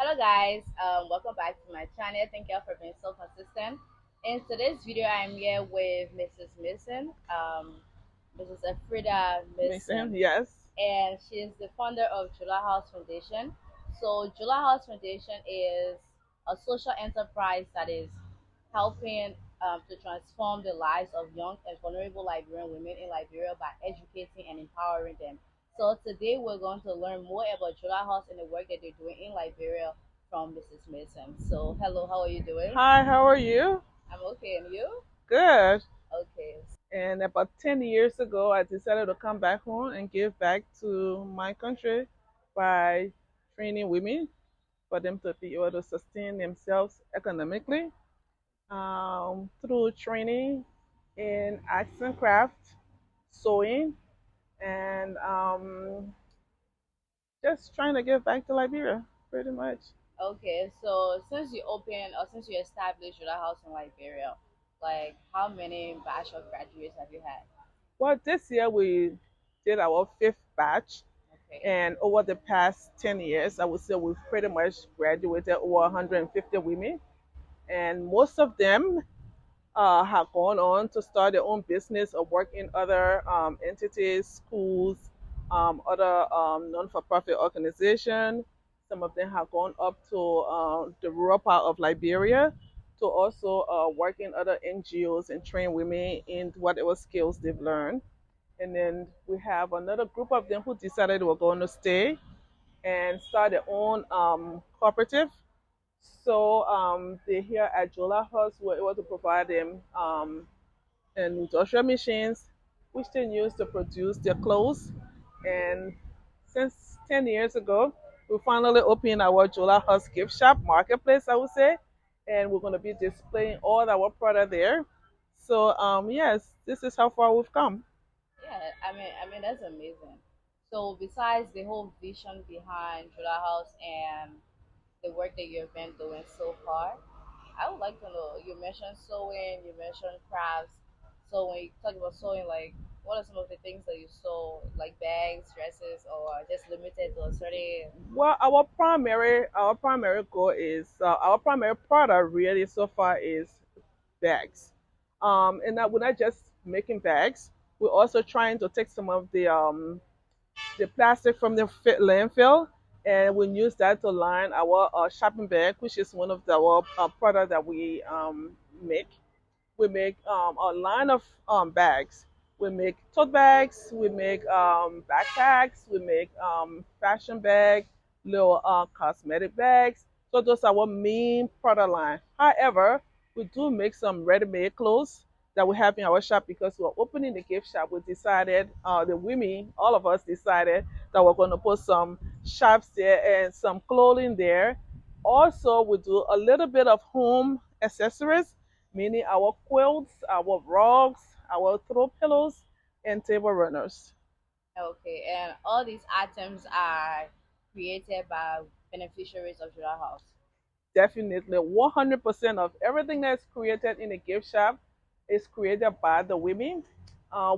Hello guys, welcome back to my channel. Thank you all for being so consistent. In today's video, I'm here with Mrs. Mason, Mrs. Afrida Mason, Mason, yes. and she's the founder of Jola House Foundation. So Jola House Foundation is a social enterprise that is helping to transform the lives of young and vulnerable Liberian women in Liberia by educating and empowering them. So today we're going to learn more about Jola House and the work that they're doing in Liberia from Mrs. Mason. So hello, how are you doing? Hi, how are you? I'm okay, and you? Good. Okay. And about 10 years ago, I decided to come back home and give back to my country by training women for them to be able to sustain themselves economically through training in arts and crafts, sewing, and just trying to give back to Liberia, pretty much. Okay, so since you opened or since you established Jola House in Liberia, like how many batch of graduates have you had? Well, this year we did our fifth batch. Okay. And over the past 10 years, I would say we've pretty much graduated over 150 women. And most of them have gone on to start their own business or work in other entities, schools, other non-for-profit organizations. Some of them have gone up to the rural part of Liberia to also work in other NGOs and train women in whatever skills they've learned. And then we have another group of them who decided they were going to stay and start their own cooperative. So they here at Jola House were able to provide them industrial machines, which they use to produce their clothes. And since 10 years ago, we finally opened our Jola House gift shop marketplace, I would say, and we're going to be displaying all our product there. So yes, this is how far we've come. Yeah, I mean that's amazing. So besides the whole vision behind Jola House and the work that you've been doing so far, I would like to know. You mentioned sewing, you mentioned crafts. So when you talk about sewing, like what are some of the things that you sew, like bags, dresses, or just limited to a certain? Well, our primary goal is our primary product really so far is bags. And that we're not just making bags. We're also trying to take some of the plastic from the landfill, and we use that to line our shopping bag, which is one of our product that we make. We make a line of bags. We make tote bags, we make backpacks, we make fashion bag, little cosmetic bags. So those are our main product line. However, we do make some ready-made clothes that we have in our shop because we're opening the gift shop. We decided, the women, all of us decided that we're going to put some shops there and some clothing there. Also, we do a little bit of home accessories, meaning our quilts, our rugs, our throw pillows, and table runners. Okay, and all these items are created by beneficiaries of Jola House. Definitely, 100% of everything that's created in a gift shop is created by the women.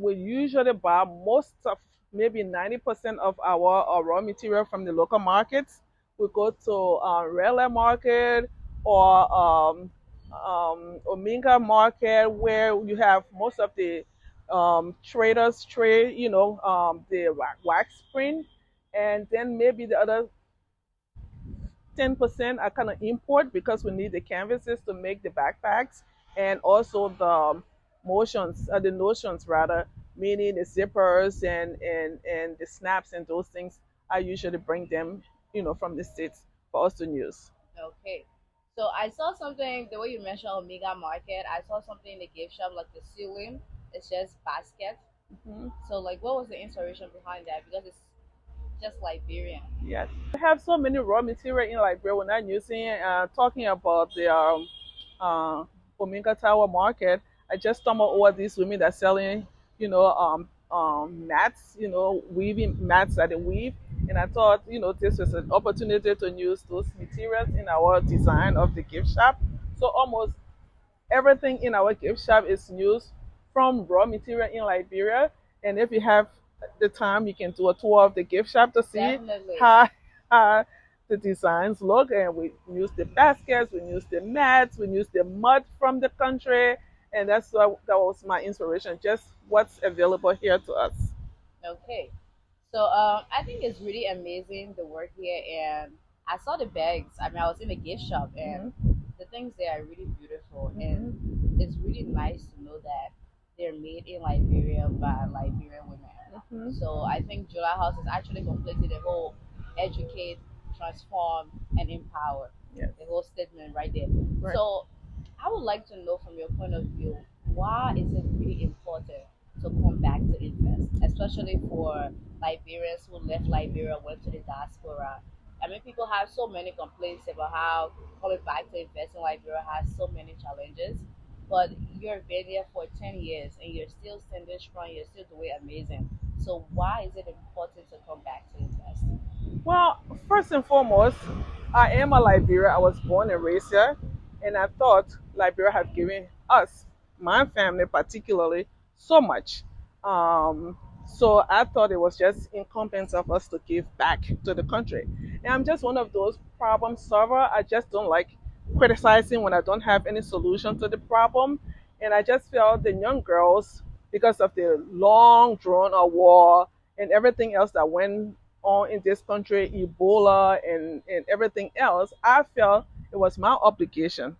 We usually buy most of, maybe 90% of our raw material from the local markets. We go to Rela Market or Ominga Market, where you have most of the traders trade, the wax print, and then maybe the other 10% are kind of import because we need the canvases to make the backpacks and also the notions rather, meaning the zippers and the snaps and those things. I usually bring them, from the States for us to use. Okay. So I saw something, the way you mentioned Omega Market, I saw something in the gift shop, like the ceiling. It's just basket. Mhm. So like what was the inspiration behind that? Because it's just Liberian. Yes, we have so many raw material in Liberia. We're not using it. Talking about the Omega Tower market, I just stumbled over these women that selling, mats, weaving mats that they weave. And I thought, this was an opportunity to use those materials in our design of the gift shop. So almost everything in our gift shop is used from raw material in Liberia. And if you have the time, you can do a tour of the gift shop to see Definitely. how, how the designs look, and we use the baskets, we use the mats, we use the mud from the country, and that was my inspiration. Just what's available here to us. Okay. So I think it's really amazing the work here, and I saw the bags. I mean, I was in a gift shop, and Hmm. the things there are really beautiful, and Hmm. it's really nice to know that they're made in Liberia by Liberian women. Hmm. So I think Jola House has actually completed the whole educate, transform, and empower. Yes. The whole statement right there. Right. So I would like to know from your point of view, why is it really important to come back to invest, especially for Liberians who left Liberia, went to the diaspora. I mean, people have so many complaints about how coming back to invest in Liberia has so many challenges. But you've been there for 10 years and you're still standing strong, you're still doing amazing. So, why is it important to come back to invest? Well, first and foremost, I am a Liberian. I was born and raised here, and I thought Liberia had given us, my family particularly, so much. Um, so I thought it was just incumbent of us to give back to the country. And I'm just one of those problem solver. I just don't like criticizing when I don't have any solution to the problem. And I just felt the young girls, because of the long drawn out war and everything else that went on in this country, Ebola and everything else, I felt it was my obligation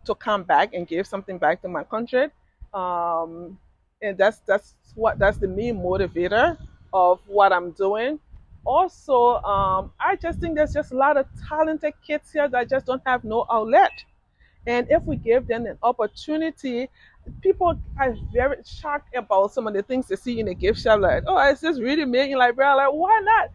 to come back and give something back to my country. Um, and that's the main motivator of what I'm doing. Also, I just think there's just a lot of talented kids here that just don't have no outlet. And if we give them an opportunity, people are very shocked about some of the things they see in a gift shop. Like, oh, is this really made in Liberia? Like, why not?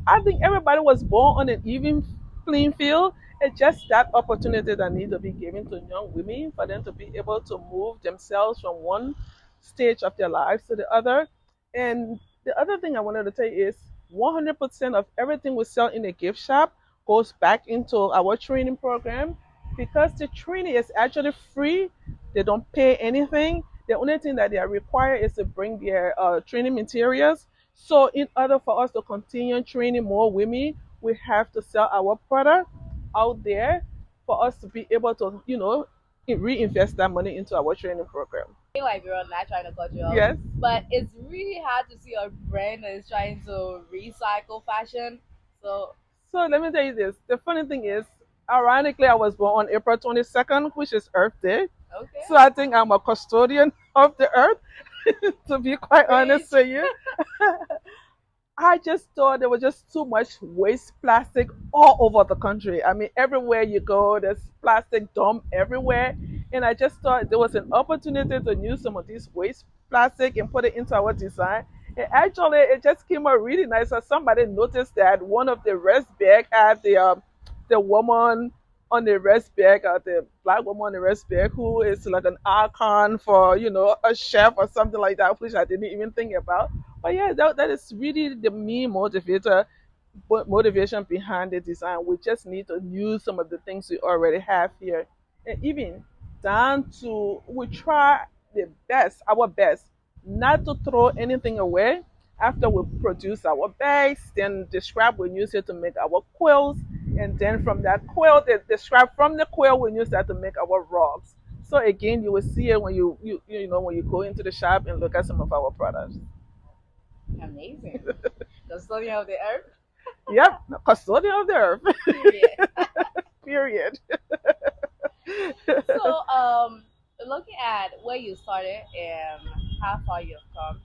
I think everybody was born on an even playing field. It's just that opportunity that needs to be given to young women for them to be able to move themselves from one stage of their lives to the other. And the other thing I wanted to tell you is 100% of everything we sell in the gift shop goes back into our training program because the training is actually free. They don't pay anything. The only thing that they are required is to bring their training materials. So, in order for us to continue training more women, we have to sell our product out there for us to be able to, reinvest that money into our training program. Like we're not trying to cut you off, Yes. but it's really hard to see a brand that is trying to recycle fashion. So, So let me tell you this. The funny thing is, ironically, I was born on April 22nd, which is Earth Day. okay, So I think I'm a custodian of the earth, to be quite preach. honest with you. I just thought there was just too much waste plastic all over the country. I mean, everywhere you go, there's plastic dump everywhere. And I just thought there was an opportunity to use some of these waste plastic and put it into our design. And actually, it just came out really nice. So somebody noticed that one of the rest bag had the woman on the rest bag, the black woman on the rest bag, who is like an icon for a chef or something like that, which I didn't even think about. But yeah, that is really the main motivation behind the design. We just need to use some of the things we already have here, and even down to we try our best, not to throw anything away. After we produce our bags, then the scrap we use it to make our quilts, and then from that quilt, the scrap from the quilt we use that to make our rugs. So again, you will see it when when you go into the shop and look at some of our products. Amazing. The story of the earth. Yep, custodian of the earth. Period. Period. So, looking at where you started and how far you've come,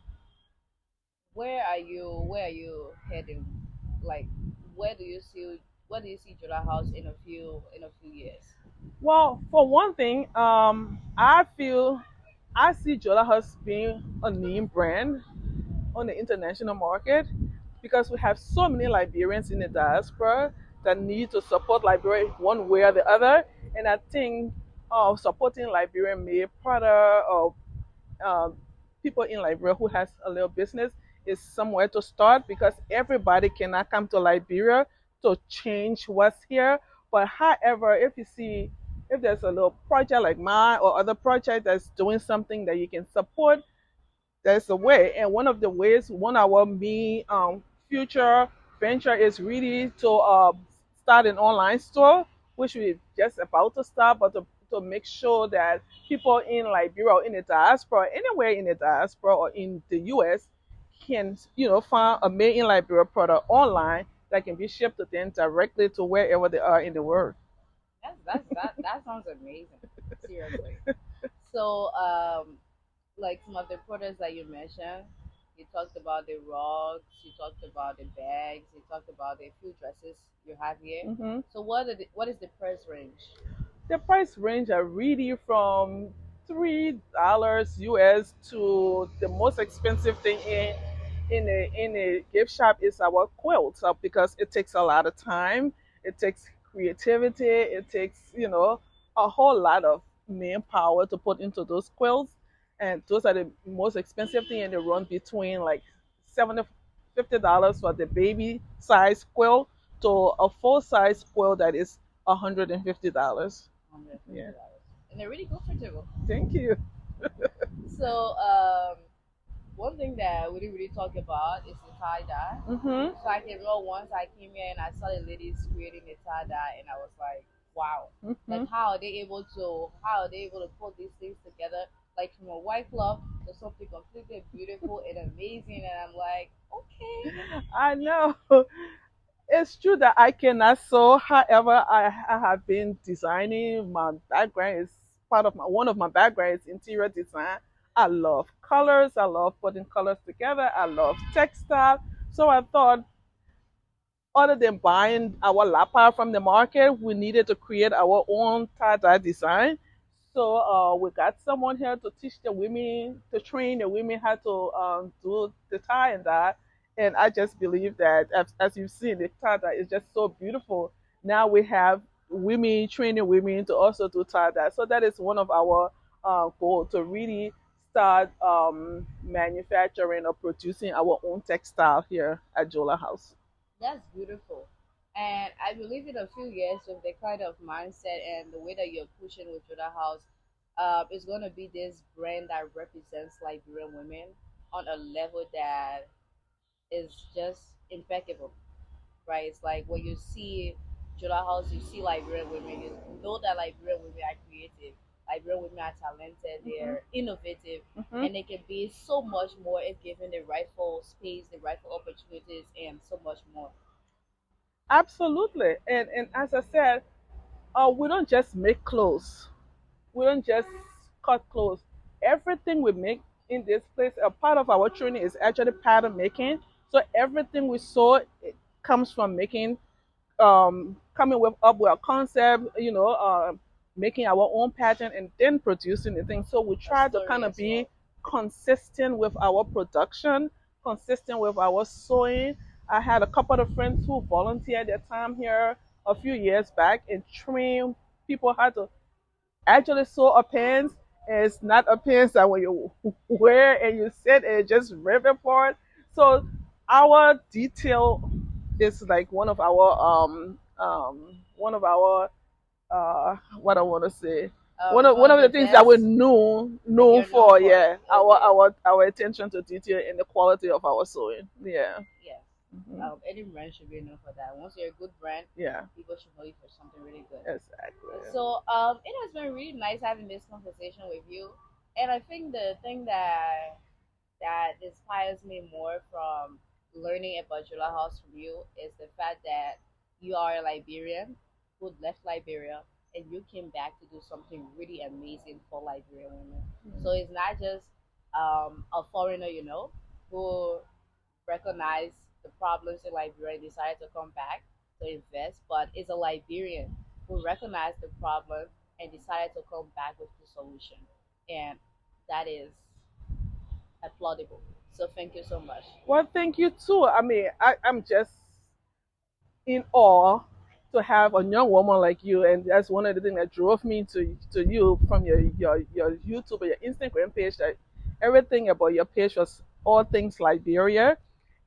where are you? Where are you heading? Like, where do you see? Where do you see Jola House in a few years? Well, for one thing, I see Jola House being a name brand on the international market because we have so many Liberians in the diaspora that need to support Liberia one way or the other. And I think supporting Liberian-made product or um, people in Liberia who has a little business is somewhere to start because everybody cannot come to Liberia to change what's here. But however, if there's a little project like mine or other project that's doing something that you can support, there's a way. And one of the ways, one of our main future venture is really to start an online store, which we're just about to start, but to make sure that people in Liberia or in the diaspora, anywhere in the diaspora or in the US, can find a made in Liberia product online that can be shipped to them directly to wherever they are in the world. That sounds amazing. Seriously. So, like some of the products that you mentioned, you talked about the rugs, you talked about the bags, you talked about the few dresses you have here. Hmm. So, what is the price range? The price range are really from $3 US to the most expensive thing in a gift shop is our quilts because it takes a lot of time, it takes creativity, it takes a whole lot of manpower to put into those quilts, and those are the most expensive thing, and they run between like 70 $50 for the baby size quilt to a full size quilt that is $150. Yeah. $150. And they're really comfortable. Thank you. So, one thing that we didn't really talk about is the tie-dye. Mhm. So I can remember once I came here and I saw the ladies creating the tie-dye, and I was like, wow, like Mhm. how are they able to put these things together, like from a white cloth to something completely beautiful and amazing, and I'm like, okay. I know. It's true that I cannot sew. However, I have been designing. My background is part of my one of my background is interior design. I love colors. I love putting colors together. I love textile. So I thought, other than buying our lapa from the market, we needed to create our own TADA design. So we got someone here to teach the women, to train the women how to do the tie and dye. And I just believe that, as you've seen, the TADA is just so beautiful. Now we have women training women to also do TADA. So that is one of our goals, to really start manufacturing or producing our own textile here at Jola House. That's beautiful. And I believe in a few years with the kind of mindset and the way that you're pushing with Jola House, it's gonna be this brand that represents Liberian women on a level that is just impeccable, right? It's like when you see Jola House, you see Liberian women, you know that Liberian women are creative, Liberian women are talented, Mhm. they're innovative, Mhm. and they can be so much more if given the rightful space, the rightful opportunities, and so much more. Absolutely. And as I said, we don't just make clothes. We don't just cut clothes. Everything we make in this place, a part of our training is actually pattern making. So everything we sew, it comes from making, coming up with a concept, making our own pattern and then producing the thing. So we A try to kind story of as be well. consistent with our production, consistent with our sewing. I had a couple of friends who volunteered their time here a few years back and trained people how to actually sew a pants. And it's not a pants that when you wear and you sit and just rip it apart. So our detail is like one of our what I want to say, one One of of the the things that we're best, like known you're known for. for. Yeah, Okay. our attention to detail and the quality of our sewing. Yeah. Yes. Hmm. Any brand should be known for that. Once you're a good brand, Yeah. people should know you for something really good. Exactly. So, it has been really nice having this conversation with you. And I think the thing that inspires me more from learning about Jola House from you is the fact that you are a Liberian who left Liberia and you came back to do something really amazing for Liberian women. So it's not just a foreigner, who recognized the problems in Liberia and decided to come back to invest, but it's a Liberian who recognized the problem and decided to come back with the solution. And that is applaudable. So thank you so much. Well, thank you too. I mean, I'm just in awe to have a young woman like you, and that's one of the things that drove me to you from your YouTube or your Instagram page. That everything about your page was all things Liberia,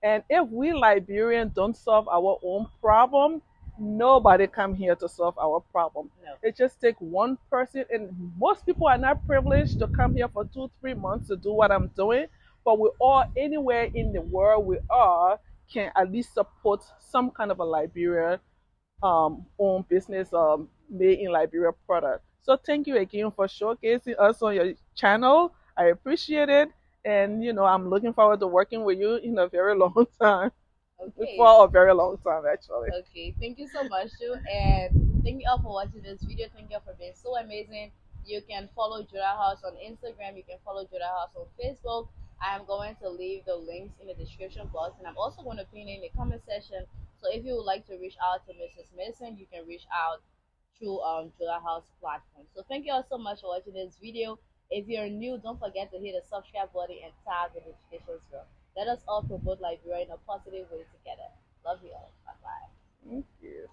and if we Liberians don't solve our own problem, nobody come here to solve our problem. No. It just take one person, and most people are not privileged to come here for 2 3 months to do what I'm doing. But we all, anywhere in the world we are, can at least support some kind of a Liberian own business made in Liberia product. So thank you again for showcasing us on your channel. I appreciate it. And I'm looking forward to working with you in a very long time. Okay. For a very long time actually. Okay, thank you so much too, and thank you all for watching this video. Thank you all for being so amazing. You can follow Jola House on Instagram. You can follow Jola House on Facebook. I am going to leave the links in the description box, and I'm also going to pin it in the comment section. So if you would like to reach out to Mrs. Mason, you can reach out through Jola House platform. So thank you all so much for watching this video. If you're new, don't forget to hit the subscribe button and tap the notifications bell. Let us all promote Liberia in a positive way together. Love you all. Bye bye. Thank you.